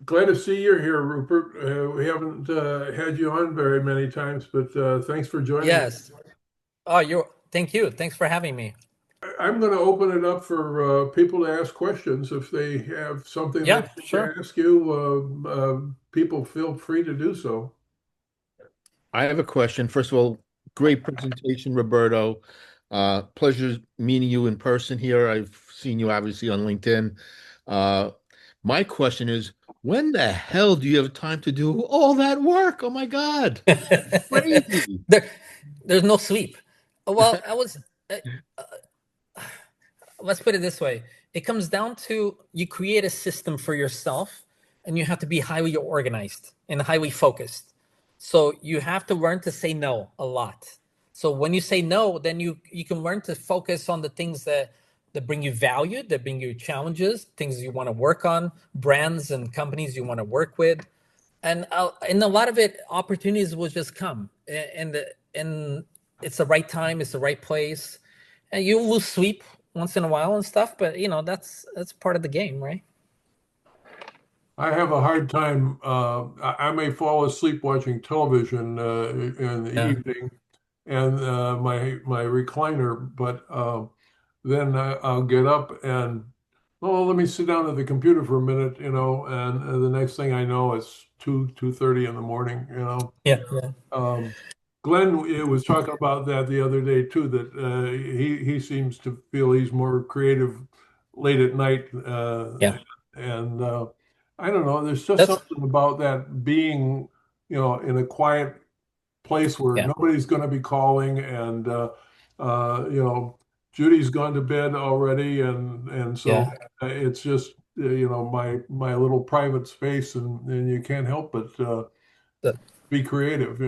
[SPEAKER 1] Glad to see you're here, Rupert. We haven't had you on very many times, but thanks for joining us.
[SPEAKER 3] Oh, thank you. Thanks for having me.
[SPEAKER 1] I'm going to open it up for people to ask questions. If they have something they can ask you, people feel free to do so.
[SPEAKER 4] I have a question. First of all, great presentation, Roberto. Pleasure meeting you in person here. I've seen you obviously on LinkedIn. My question is, when the hell do you have time to do all that work? Oh my God. Crazy.
[SPEAKER 3] There's no sleep. Well, let's put it this way. It comes down to you create a system for yourself, and you have to be highly organized and highly focused. So you have to learn to say no a lot. So when you say no, then you can learn to focus on the things that bring you value, that bring you challenges, things you want to work on, brands and companies you want to work with. And a lot of it, opportunities will just come. And it's the right time, it's the right place. And you lose sleep once in a while and stuff, but that's part of the game, right?
[SPEAKER 1] I have a hard time. I may fall asleep watching television in the evening, and my recliner, but then I'll get up and let me sit down at the computer for a minute, and the next thing I know, it's 2:30 in the morning,
[SPEAKER 3] Yeah.
[SPEAKER 1] Glenn was talking about that the other day too, that he seems to feel he's more creative late at night. And I don't know, there's just something about that being, in a quiet place where nobody's going to be calling, and Judy's gone to bed already, and so it's just my little private space, and you can't help but be creative.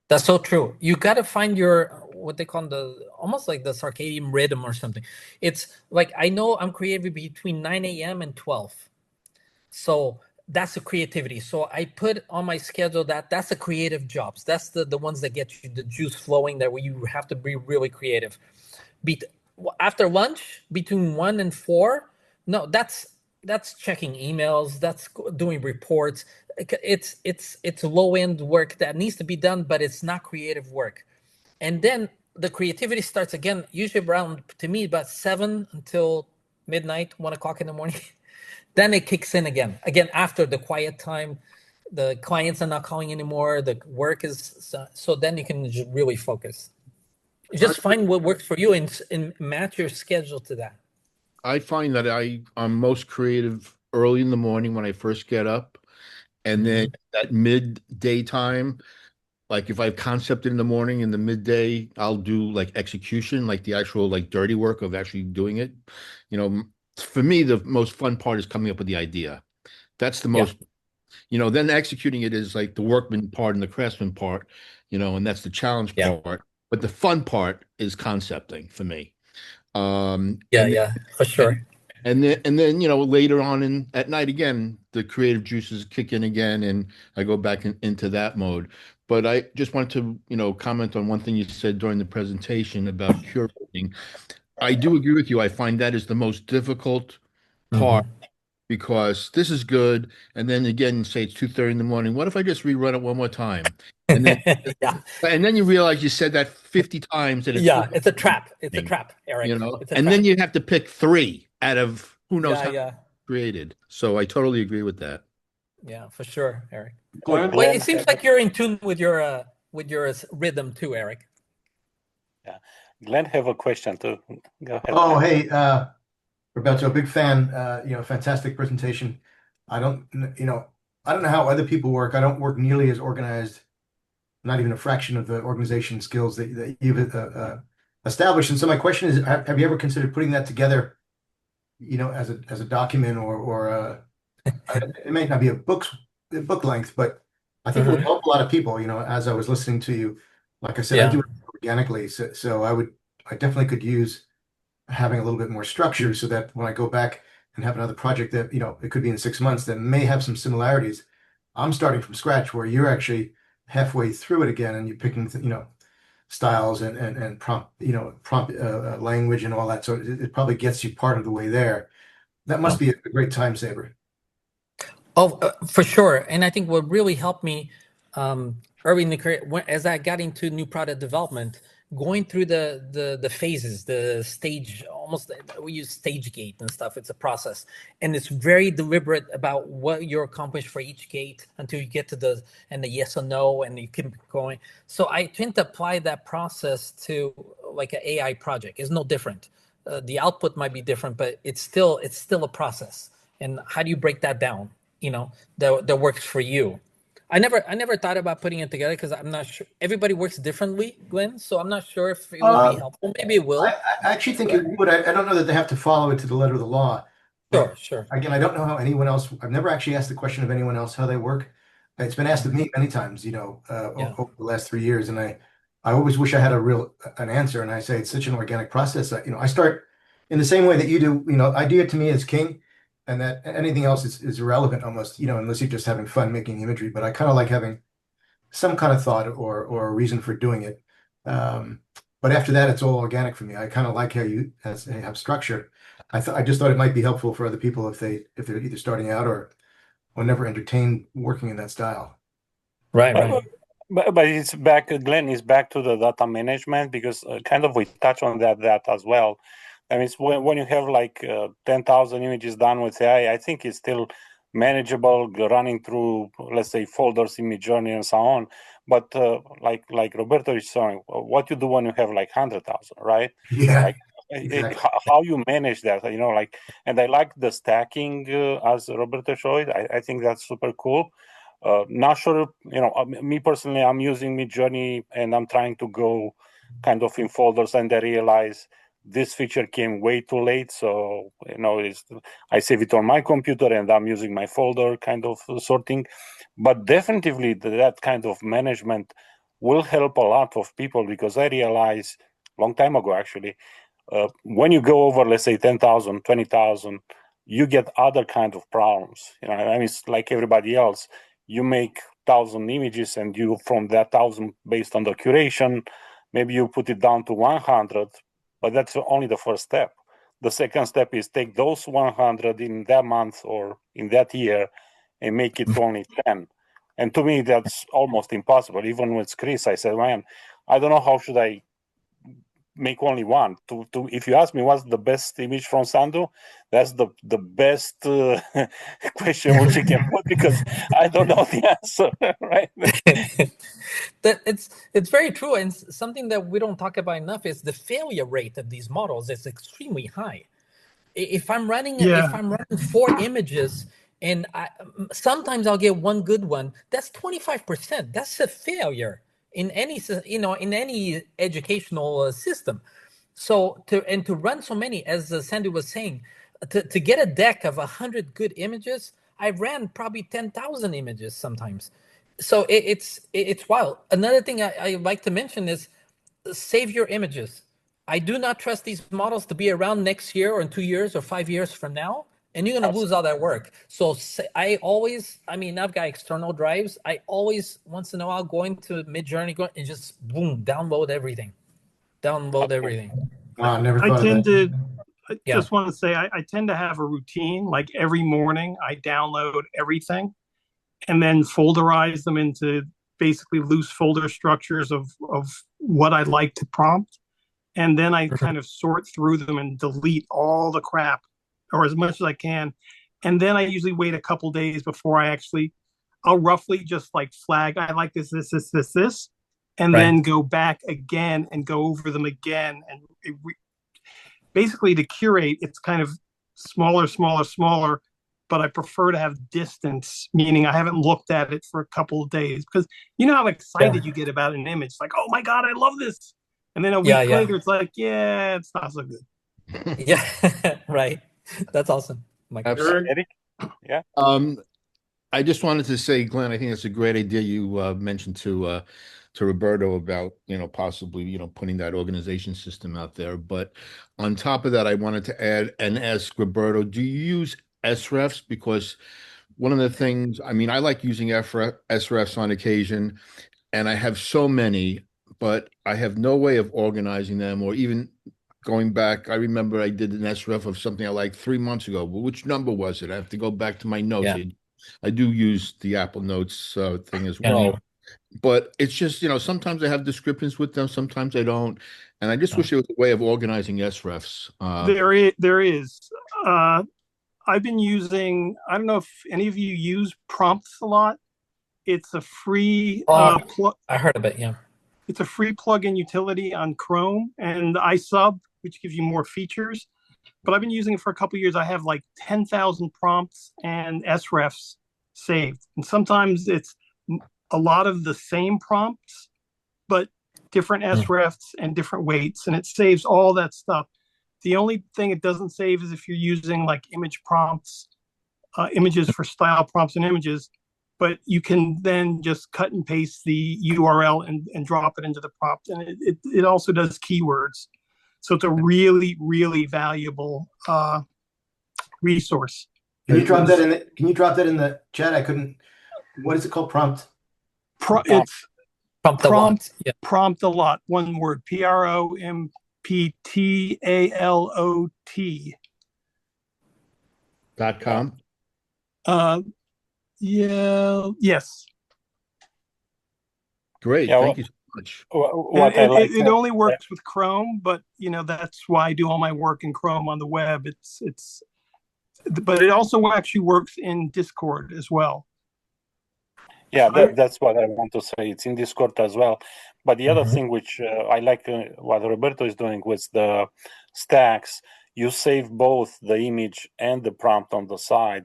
[SPEAKER 3] That's so true. You got to find your, what they call almost like the circadian rhythm or something. It's like, I know I'm creative between 9 a.m. and 12. So that's the creativity. So I put on my schedule that's the creative jobs. That's the ones that get you the juice flowing, that where you have to be really creative. After lunch, between 1 and 4, no, that's checking emails, that's doing reports. It's low end work that needs to be done, but it's not creative work. And then the creativity starts again, usually around, to me, about 7 until midnight, 1 o'clock in the morning. Then it kicks in again after the quiet time. The clients are not calling anymore. The work is, so then you can just really focus. Just find what works for you and match your schedule to that.
[SPEAKER 4] I find that I'm most creative early in the morning when I first get up. And then that midday time, like if I have concept in the morning, in the midday, I'll do like execution, like the actual like dirty work of actually doing it. For me, the most fun part is coming up with the idea. That's the most, then executing it is like the workman part and the craftsman part, and that's the challenge part. But the fun part is concepting for me.
[SPEAKER 3] For sure.
[SPEAKER 4] And then later on at night again, the creative juices kick in again, and I go back into that mode. But I just wanted to comment on one thing you said during the presentation about curating. I do agree with you. I find that is the most difficult part, because this is good, and then again, say it's 2:30 in the morning. What if I just rerun it one more time? And then and then you realize you said that 50 times, and
[SPEAKER 3] it's a trap. It's a trap, Eric.
[SPEAKER 4] Then you have to pick 3 out of who knows how created. So I totally agree with that.
[SPEAKER 3] Yeah, for sure, Eric.
[SPEAKER 1] Glenn?
[SPEAKER 3] Well, it seems like you're in tune with your rhythm too, Eric.
[SPEAKER 2] Yeah, Glenn have a question too. Go ahead,
[SPEAKER 5] Oh,
[SPEAKER 2] Glenn.
[SPEAKER 5] hey, Roberto, big fan. Fantastic presentation. I don't, I don't know how other people work. I don't work nearly as organized, not even a fraction of the organization skills that you've established. And so my question is, have you ever considered putting that together, as a document it may not be book length, but I think it would help a lot of people, as I was listening to you. Like I said, I
[SPEAKER 3] Yeah.
[SPEAKER 5] do it organically, so I definitely could use having a little bit more structure so that when I go back and have another project that, it could be in 6 months that may have some similarities. I'm starting from scratch where you're actually halfway through it again and you're picking, styles and prompt language and all that. So it probably gets you part of the way there. That must be a great time saver.
[SPEAKER 3] Oh, for sure. And I think what really helped me early in the career, as I got into new product development, going through the phases, the stage, almost we use stage gate and stuff. It's a process, and it's very deliberate about what you accomplish for each gate until you get to the yes or no, and you keep going. So I tend to apply that process to like an AI project. It's no different. The output might be different, but it's still a process. And how do you break that down? That works for you. I never thought about putting it together because I'm not sure. Everybody works differently, Glenn. So I'm not sure if it would be helpful. Maybe it will.
[SPEAKER 5] I actually think it would. I don't know that they have to follow it to the letter of the law. But
[SPEAKER 3] Sure.
[SPEAKER 5] again, I don't know how anyone else, I've never actually asked the question of anyone else how they work. It's been asked of me many times,
[SPEAKER 3] Yeah.
[SPEAKER 5] over the last 3 years. And I always wish I had an answer. And I say it's such an organic process. I start in the same way that you do, idea to me is king. And that anything else is irrelevant almost, unless you're just having fun making imagery. But I kind of like having some kind of thought or a reason for doing it. But after that, it's all organic for me. I kind of like how you have structure. I just thought it might be helpful for other people if they're either starting out or never entertained working in that style.
[SPEAKER 3] Right.
[SPEAKER 2] But it's back, Glenn is back to the data management because kind of we touch on that as well. I mean, it's when you have like 10,000 images done with AI, I think it's still manageable running through, let's say, folders in Midjourney and so on. But like Roberto is saying, what you do when you have like 100,000, right?
[SPEAKER 5] Yeah,
[SPEAKER 2] Like
[SPEAKER 5] exactly.
[SPEAKER 2] how you manage that, and I like the stacking as Roberto showed. I think that's super cool. Not sure, me personally, I'm using Midjourney and I'm trying to go kind of in folders, and I realize this feature came way too late. So, I save it on my computer and I'm using my folder kind of sorting. But definitely that kind of management will help a lot of people because I realized long time ago, actually, when you go over, let's say 10,000, 20,000, you get other kind of problems. I mean, it's like everybody else. You make 1,000 images and you from that 1,000 based on the curation, maybe you put it down to 100, but that's only the first step. The second step is take those 100 in that month or in that year and make it only 10. And to me, that's almost impossible. Even with Chris, I said, man, I don't know how should I make only one. If you ask me what's the best image from Sandu, that's the best question which you can put because I don't know the answer, right?
[SPEAKER 3] That it's very true, and something that we don't talk about enough is the failure rate of these models is extremely high. If I'm running 4 images and sometimes I'll get one good one, that's 25%. That's a failure in any educational system. So to run so many, as Sandy was saying, to get a deck of 100 good images, I ran probably 10,000 images sometimes. So it's wild. Another thing I like to mention is save your images. I do not trust these models to be around next year or in 2 years or 5 years from now, and you're going to lose all that work. So I've got external drives. I always, once in a while, go into Midjourney and just boom, download everything.
[SPEAKER 5] Wow, I never thought of that.
[SPEAKER 6] I just want to say I tend to have a routine. Like every morning, I download everything and then folderize them into basically loose folder structures of what I'd like to prompt. And then I kind of sort through them and delete all the crap or as much as I can. And then I usually wait a couple days before I'll roughly just like flag, I like this. and
[SPEAKER 3] Right.
[SPEAKER 6] then go back again and go over them again. And basically to curate, it's kind of smaller, smaller, smaller, but I prefer to have distance, meaning I haven't looked at it for a couple of days, because you know how excited you get about an image, like, oh my God, I love this. And then a week later, it's like, yeah, it's not so good.
[SPEAKER 3] Yeah, right. That's awesome. Mike.
[SPEAKER 2] Eric? Yeah.
[SPEAKER 4] I just wanted to say, Glenn, I think it's a great idea you mentioned to Roberto about, possibly, putting that organization system out there. But on top of that, I wanted to add and ask Roberto, do you use SREFs? Because one of the things, I mean, I like using SREFs on occasion, and I have so many, but I have no way of organizing them or even going back. I remember I did an SREF of something I liked 3 months ago. But which number was it? I have to go back to my notes.
[SPEAKER 3] Yeah.
[SPEAKER 4] I do use the Apple Notes thing as
[SPEAKER 3] Yeah,
[SPEAKER 4] well.
[SPEAKER 3] yeah.
[SPEAKER 4] But it's just, sometimes I have descriptions with them, sometimes I don't. And I just wish there was a way of organizing SREFs.
[SPEAKER 6] There is. I've been using, I don't know if any of you use prompts a lot. It's a free
[SPEAKER 3] I heard of it, yeah.
[SPEAKER 6] It's a free plugin utility on Chrome and iSub, which gives you more features. But I've been using it for a couple of years. I have like 10,000 prompts and SREFs saved. And sometimes it's a lot of the same prompts, but different SREFs and different weights, and it saves all that stuff. The only thing it doesn't save is if you're using like image prompts, images for style prompts and images, but you can then just cut and paste the URL and drop it into the prompt. And it also does keywords. So it's a really, really valuable resource.
[SPEAKER 5] Can you drop that in the chat? I couldn't. What is it called? Prompt.
[SPEAKER 6] It's
[SPEAKER 3] Prompt a lot. Yeah.
[SPEAKER 6] Prompt a lot. One word. PROMPTALOT.
[SPEAKER 4] .com.
[SPEAKER 6] Yeah. Yes.
[SPEAKER 4] Great.
[SPEAKER 2] Yeah,
[SPEAKER 4] Thank you so much.
[SPEAKER 6] It only works with Chrome, but that's why I do all my work in Chrome on the web. But it also actually works in Discord as well.
[SPEAKER 2] Yeah, that's what I want to say. It's in Discord as well. But the other thing which I like what Roberto is doing with the stacks, you save both the image and the prompt on the side.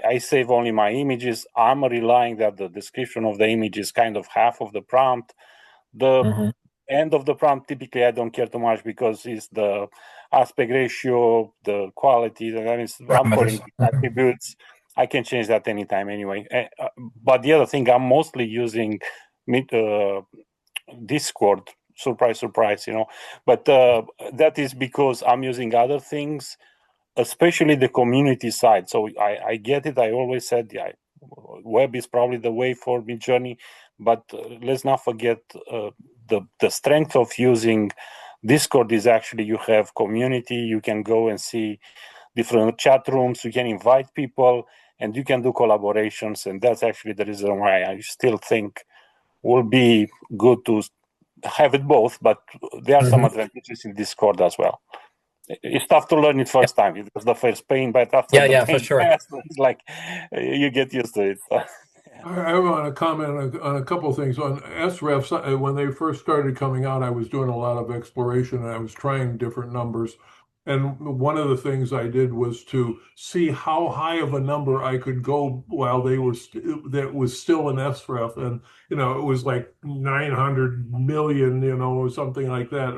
[SPEAKER 2] I save only my images. I'm relying that the description of the image is kind of half of the prompt. The end of the prompt, typically, I don't care too much because it's the aspect ratio, the quality, I'm calling attributes. I can change that anytime anyway. But the other thing, I'm mostly using Discord. Surprise, surprise, But that is because I'm using other things, especially the community side. So I get it. I always said, web is probably the way for Midjourney, but let's not forget the strength of using Discord is actually you have community. You can go and see different chat rooms. You can invite people, and you can do collaborations. And that's actually the reason why I still think will be good to have it both. But there are some advantages in Discord as well. It's tough to learn it first time. It was the first pain, but after the pain
[SPEAKER 3] for sure.
[SPEAKER 2] passed, it's like you get used to it.
[SPEAKER 1] I want to comment on a couple of things. On SREFs, when they first started coming out, I was doing a lot of exploration and I was trying different numbers. And one of the things I did was to see how high of a number I could go while they were that was still an SREF. And, it was like 900 million, or something like that,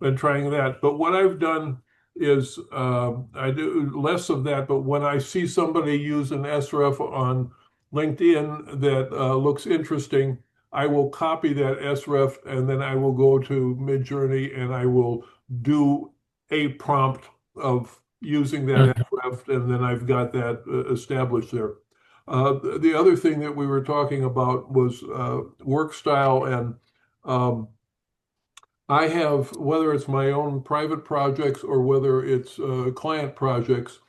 [SPEAKER 1] and trying that. But what I've done is I do less of that. But when I see somebody use an SREF on LinkedIn that looks interesting, I will copy that SREF and then I will go to Midjourney and I will do a prompt of using that SREF, and then I've got that established there. The other thing that we were talking about was work style, and I have, whether it's my own private projects or whether it's client projects,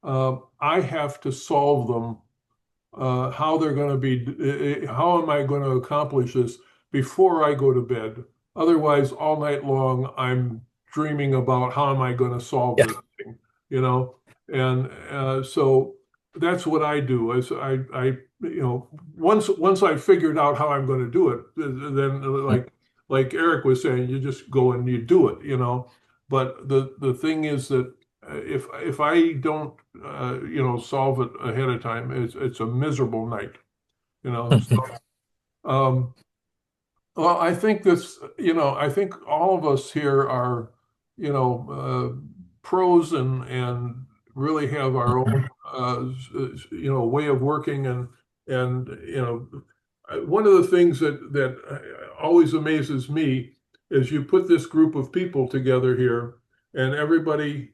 [SPEAKER 1] I have to solve them. How they're going to be, how am I going to accomplish this before I go to bed? Otherwise, all night long, I'm dreaming about how am I going to solve this thing, And so that's what I do. I once I figured out how I'm going to do it, then like Eric was saying, you just go and you do it. But the thing is that if I don't solve it ahead of time, it's a miserable night. So, um, well, I think I think all of us here are, pros and really have our own, way of working and one of the things that always amazes me is you put this group of people together here and everybody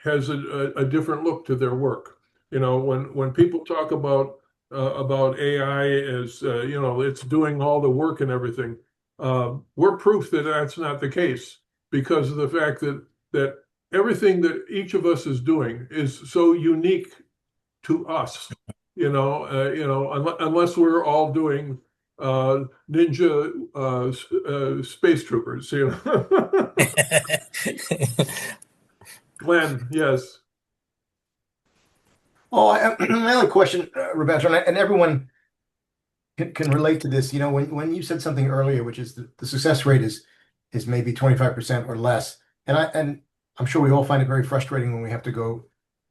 [SPEAKER 1] has a different look to their work. When people talk about AI as it's doing all the work and everything. We're proof that that's not the case because of the fact that everything that each of us is doing is so unique to us. Unless we're all doing ninja space troopers. Glenn, yes.
[SPEAKER 5] Oh, my only question, Roberto, and everyone can relate to this. When you said something earlier, which is the success rate is maybe 25% or less, and I'm sure we all find it very frustrating when we have to go,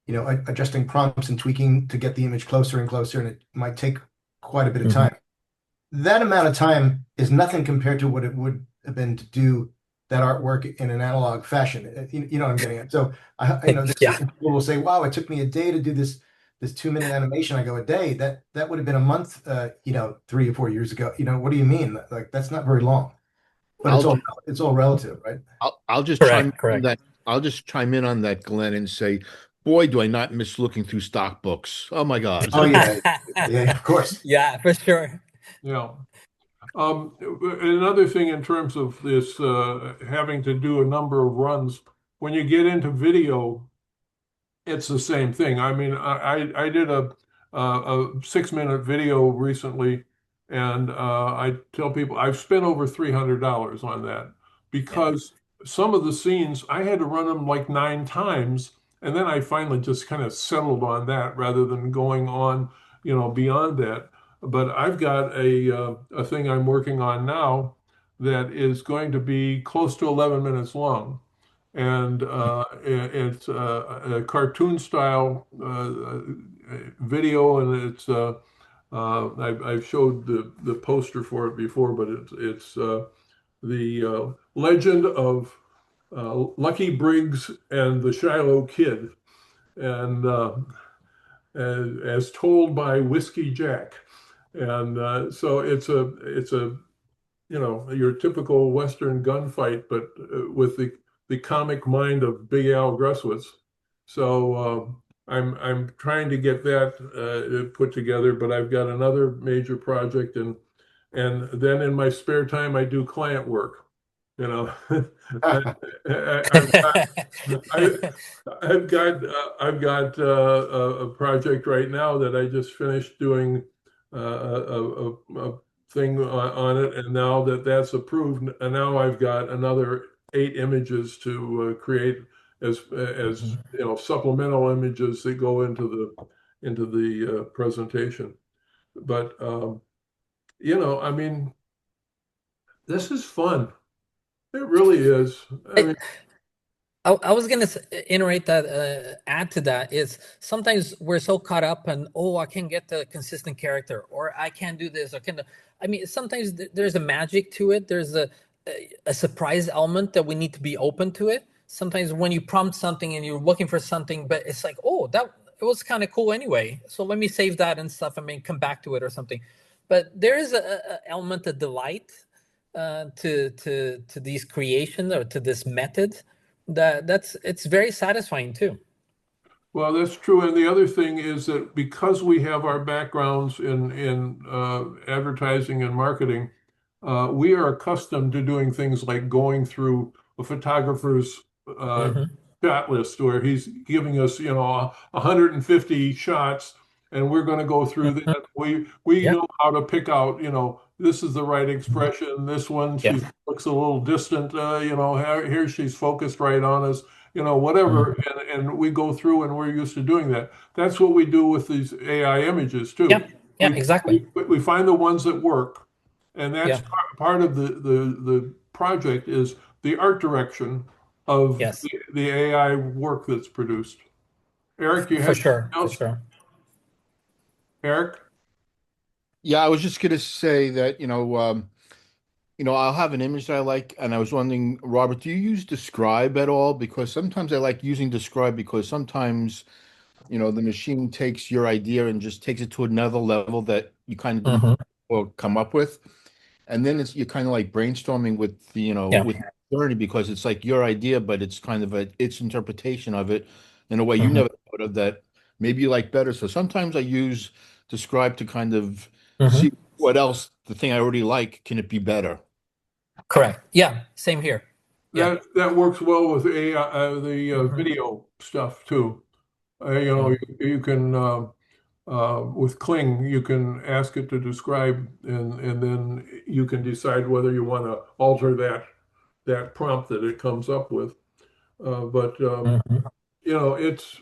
[SPEAKER 5] adjusting prompts and tweaking to get the image closer and closer, and it might take quite a bit of time. That amount of time is nothing compared to what it would have been to do that artwork in an analog fashion. You know what I'm getting at. So people will say, "Wow, it took me a day to do this 2-minute animation." I go, "A day? That would have been a month, 3 or 4 years ago." What do you mean? Like that's not very long. But it's all relative, right?
[SPEAKER 4] I'll just
[SPEAKER 3] Correct.
[SPEAKER 4] chime in on that. I'll just chime in on that, Glenn, and say, boy, do I not miss looking through stock books. Oh my God.
[SPEAKER 5] Oh yeah, yeah, of course.
[SPEAKER 3] Yeah, for sure.
[SPEAKER 1] Yeah. Another thing in terms of this having to do a number of runs, when you get into video, it's the same thing. I mean, I did a 6-minute video recently, and I tell people I've spent over $300 on that because some of the scenes I had to run them like 9 times, and then I finally just kind of settled on that rather than going on, beyond that. But I've got a thing I'm working on now that is going to be close to 11 minutes long and it's a cartoon style video, and it's I've showed the poster for it before, but it's the legend of Lucky Briggs and the Shiloh Kid, and as told by Whiskey Jack, and so it's a your typical Western gunfight, but with the comic mind of Big Al Gruswitz. So I'm trying to get that put together, but I've got another major project, and then in my spare time I do client work. I've got a project right now that I just finished doing a thing on it, and now that that's approved, and now I've got another 8 images to create as supplemental images that go into the presentation. But I mean, this is fun. It really is. I mean,
[SPEAKER 3] I was going to iterate that, add to that is sometimes we're so caught up and, I can't get the consistent character, or I can't do this, or I mean, sometimes there's a magic to it. There's a surprise element that we need to be open to it. Sometimes when you prompt something and you're looking for something, but it's like, it was kind of cool anyway. So let me save that and stuff. I mean, come back to it or something. But there is a element of delight to these creations or to this method it's very satisfying too.
[SPEAKER 1] Well, that's true. And the other thing is that because we have our backgrounds in advertising and marketing, we are accustomed to doing things like going through a photographer's shot list where he's giving us, 150 shots, and we're going to go through that. We know how to pick out, this is the right expression. This one, she looks a little distant, here she's focused right on us, whatever. And we go through and we're used to doing that. That's what we do with these AI images too.
[SPEAKER 3] Yeah, exactly.
[SPEAKER 1] We find the ones that work, and that's
[SPEAKER 3] Yeah.
[SPEAKER 1] part of the project is the art direction of
[SPEAKER 3] Yes,
[SPEAKER 1] the AI work that's produced. Eric, you
[SPEAKER 3] for
[SPEAKER 1] had something
[SPEAKER 3] sure, for
[SPEAKER 1] else?
[SPEAKER 3] sure.
[SPEAKER 1] Eric?
[SPEAKER 4] Yeah, I was just gonna say that, I'll have an image that I like, and I was wondering, Robert, do you use Describe at all? Because sometimes I like using Describe because sometimes, the machine takes your idea and just takes it to another level that you kind of didn't
[SPEAKER 3] Hmm.
[SPEAKER 4] or come up with. And then you're kind of like brainstorming with
[SPEAKER 3] Yeah.
[SPEAKER 4] with Journey because it's like your idea, but it's kind of its interpretation of it in a way you
[SPEAKER 3] Hmm.
[SPEAKER 4] never thought of that maybe you like better. So sometimes I use Describe to kind of
[SPEAKER 3] Hmm.
[SPEAKER 4] see what else the thing I already like, can it be better?
[SPEAKER 3] Correct. Yeah, same here. Yeah.
[SPEAKER 1] That works well with AI, the
[SPEAKER 3] Hmm.
[SPEAKER 1] video stuff too. You can with Kling, you can ask it to describe, and then you can decide whether you want to alter that prompt that it comes up with. But
[SPEAKER 3] Hmm.
[SPEAKER 1] it's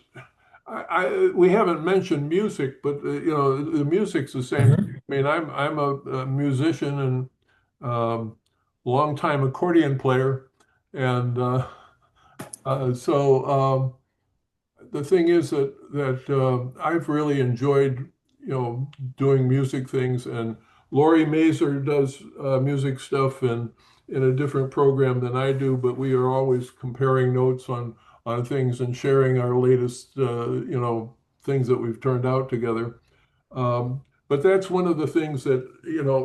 [SPEAKER 1] we haven't mentioned music, but the music's the same.
[SPEAKER 3] Hmm.
[SPEAKER 1] I mean, I'm a musician and longtime accordion player, and so. The thing is that I've really enjoyed, doing music things, and Laurie Mazer does music stuff in a different program than I do, but we are always comparing notes on things and sharing our latest, things that we've turned out together. But that's one of the things that,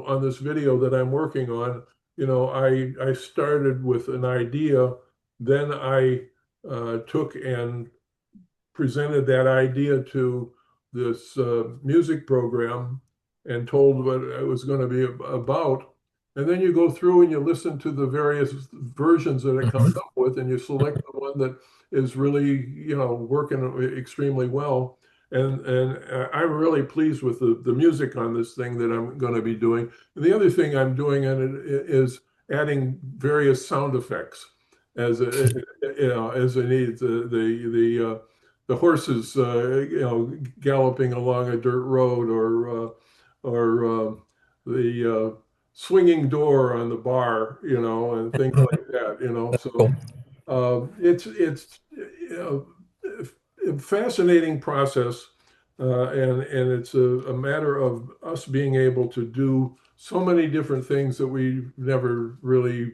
[SPEAKER 1] on this video that I'm working on, I started with an idea, then I took and presented that idea to this music program and told what it was going to be about. And then you go through and you listen to the various versions that it
[SPEAKER 3] Hmm.
[SPEAKER 1] comes up with, and you select the one that is really, working extremely well. And I'm really pleased with the music on this thing that I'm going to be doing. And the other thing I'm doing in it is adding various sound effects as a, as I need the horses, galloping along a dirt road, or the swinging door on the bar, and things like that. So
[SPEAKER 3] Cool.
[SPEAKER 1] it's a fascinating process, and it's a matter of us being able to do so many different things that we've never really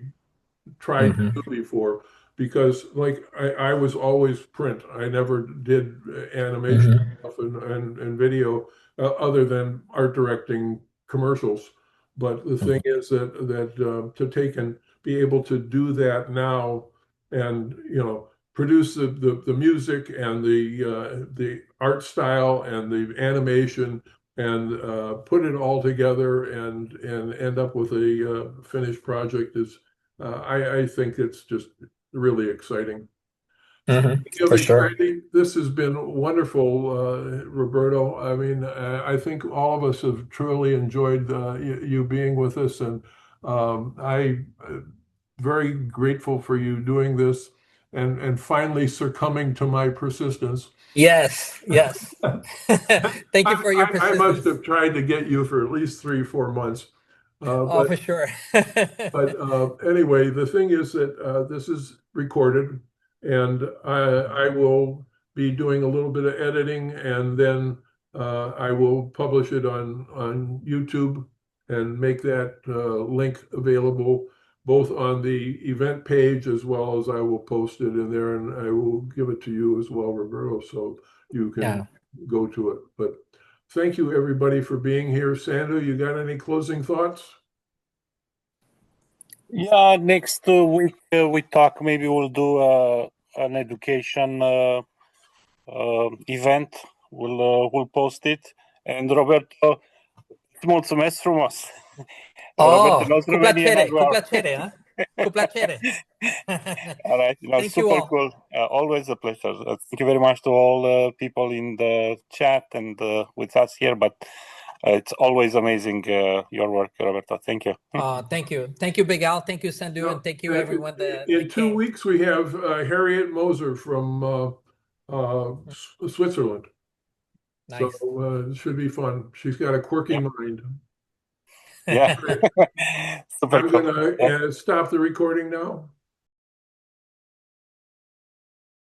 [SPEAKER 1] tried to
[SPEAKER 3] Hmm.
[SPEAKER 1] do before, because like I was always print. I never did animation
[SPEAKER 3] Hmm.
[SPEAKER 1] stuff and video, other than art directing commercials. But the thing is that to take and be able to do that now, and produce the music and the art style and the animation, and put it all together and end up with a finished project is, I think it's just really exciting.
[SPEAKER 3] Hmm.
[SPEAKER 1] Speaking of
[SPEAKER 3] For sure.
[SPEAKER 1] exciting, this has been wonderful, Roberto. I mean, I think all of us have truly enjoyed you being with us, and I very grateful for you doing this and finally succumbing to my persistence.
[SPEAKER 3] Yes, yes. Thank you for your
[SPEAKER 1] I must
[SPEAKER 3] persistence.
[SPEAKER 1] have tried to get you for at least 3 or 4 months.
[SPEAKER 3] Oh,
[SPEAKER 1] But
[SPEAKER 3] for sure.
[SPEAKER 1] anyway, the thing is that this is recorded, and I will be doing a little bit of editing, and then I will publish it on YouTube and make that link available both on the event page as well as I will post it in there, and I will give it to you as well, Roberto, so you can
[SPEAKER 3] Yeah.
[SPEAKER 1] go to it. But thank you, everybody, for being here. Sandra, you got any closing thoughts?
[SPEAKER 2] Yeah, next week we talk. Maybe we'll do an education event. We'll post it. And Roberto, mulțumesc frumos. Roberto,
[SPEAKER 3] Oh,
[SPEAKER 2] knows
[SPEAKER 3] cu
[SPEAKER 2] Romanian as
[SPEAKER 3] placere, cu
[SPEAKER 2] well.
[SPEAKER 3] placere, huh? Cu placere.
[SPEAKER 2] All right,
[SPEAKER 3] Thank you
[SPEAKER 2] super
[SPEAKER 3] all.
[SPEAKER 2] cool. Always a pleasure. Thank you very much to all people in the chat and with us here. But it's always amazing your work, Roberto. Thank you.
[SPEAKER 3] Thank you. Thank you, Big Al. Thank you, Sandu, and thank you everyone
[SPEAKER 1] In
[SPEAKER 3] that
[SPEAKER 1] two
[SPEAKER 3] came.
[SPEAKER 1] weeks, we have Harriet Moser from Switzerland.
[SPEAKER 3] Nice.
[SPEAKER 1] So it should be fun. She's got a quirky mind.
[SPEAKER 2] Yeah. Super
[SPEAKER 1] I'm
[SPEAKER 2] cool.
[SPEAKER 1] going to stop the recording now.